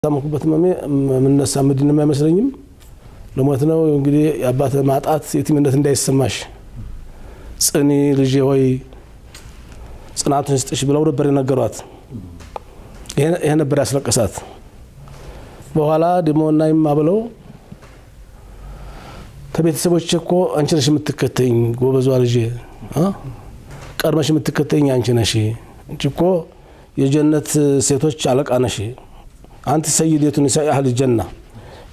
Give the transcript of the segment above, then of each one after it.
ታመኩበት ምን ነሳ ምድን የማይመስለኝም ለሞት ነው እንግዲህ ያባተ ማጣት የትምነት እንዳይሰማሽ ጽኒ ልጅ ሆይ ጽናቱን ስጥሽ ብለው ነበር የነገሯት። ይሄ ነበር ያስለቀሳት። በኋላ ደሞናይም አብለው ከቤተሰቦች እኮ አንቺ ነሽ የምትከተኝ ጎበዟ ልጅ ቀርመሽ የምትከተኝ አንቺ ነሽ እንጂ እኮ የጀነት ሴቶች አለቃ ነሽ አንተ ሰይደቱ ንሳኢ አህል ጀና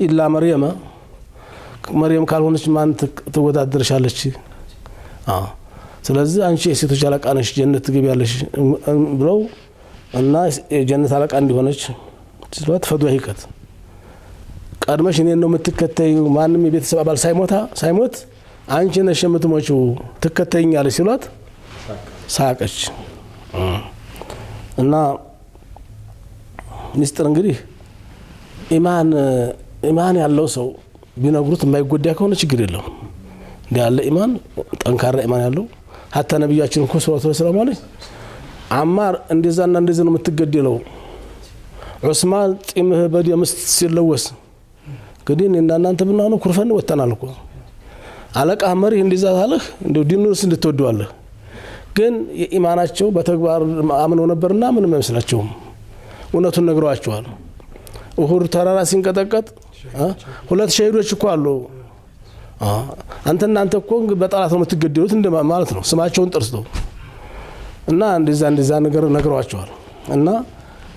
ኢላ መርየም ካልሆነች ማን ትወዳደርሻለች? ስለዚህ አንቺ የሴቶች አለቃ ነሽ ጀነት ትገቢያለሽ ብለው እና የጀነት አለቃ እንዲሆነች ስለዋት ፈዱህ ይከት ቀድመሽ እኔን ነው የምትከተይ ማንንም የቤተሰብ አባል ሳይሞት አንቺ ነሽ የምትሞቺው ትከተይኛለሽ ሲሏት ሳቀች። እና ሚስጥር እንግዲህ ኢማን ያለው ሰው ቢነግሩት የማይጎዳ ከሆነ ችግር የለው እንደ ያለ ኢማን ጠንካራ ኢማን ያለው hatta ነብያችን እኮ ሰለላሁ ዐለይሂ ወሰለም አለ አማር እንደዛና እንደዚህ ነው የምትገደለው ዑስማን ጢምህ በደምስ ሲለወስ ግዲን እናንተ ብናኑ ኩርፈን ወጣናል እኮ አለቃ መሪ እንደዛ ታለህ እንደው ዲኑስ እንድትወደዋለህ ግን የኢማናቸው በተግባር አምነው ነበርና ምንም አይመስላቸውም እውነቱን ነግሯቸዋል። ኡሁድ ተራራ ሲንቀጠቀጥ ሁለት ሸሂዶች እኮ አሉ አንተና እኮ በጠላት ነው የምትገደሉት እንደ ማለት ነው ስማቸውን ጠርስተው እና እንደዛ ነገር ነግሯቸዋል። እና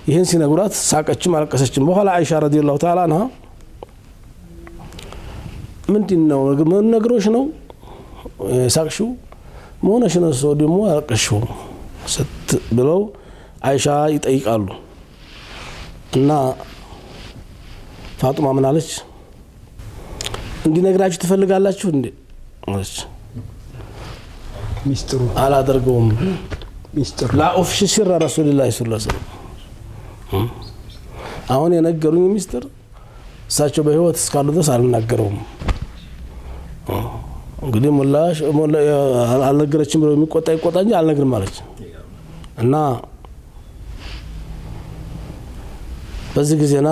ይሄን ሲነግሯት ሳቀችም አለቀሰችም። በኋላ አይሻ ረዲየላሁ ተዓላ አንሃ ምንድነው ነገሮች ነው ሳቅሽው ሞነሽ ነው ሰው ደሞ አለቀሽው ብለው አይሻ ይጠይቃሉ። እና ፋጡማ ምን አለች? እንዲነግራችሁ ትፈልጋላችሁ እንዴ አለች። ሚስጥሩ አላደርገውም ሚስጥሩ ላ ኦፍሽ ሲራ ረሱላህ ሰለላሁ ዐለይሂ ወሰለም አሁን የነገሩኝ ሚስጥር እሳቸው በህይወት እስካሉ ድረስ አልናገረውም። እንግዲህ ሞላሽ አልነገረችም ብለው የሚቆጣ እንጂ አልነግርም አለች። እና በዚህ ጊዜና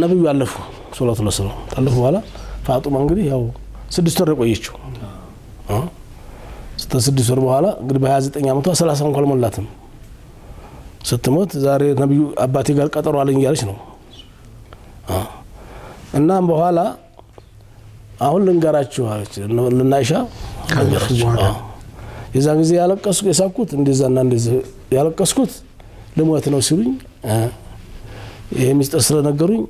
ነብዩ አለፉ ሰለላሁ ዐለይሂ ወሰለም ታለፉ በኋላ ፋጡማ እንግዲህ ያው 6 ወር ቆየችው 6 ወር በኋላ እንግዲህ በ29 አመቷ 30 እንኳን ሞላትም ስትሞት ዛሬ ነብዩ አባቴ ጋር ቀጠሮ አለኝ ያለች ነው። እና በኋላ አሁን ልንገራችሁ አለች ለናይሻ የዛ ጊዜ ያለቀስኩ የሳኩት እንደዛና እንደዚህ ያለቀስኩት ለሞት ነው ሲሉኝ ይሄ ሚስጥር ስለነገሩኝ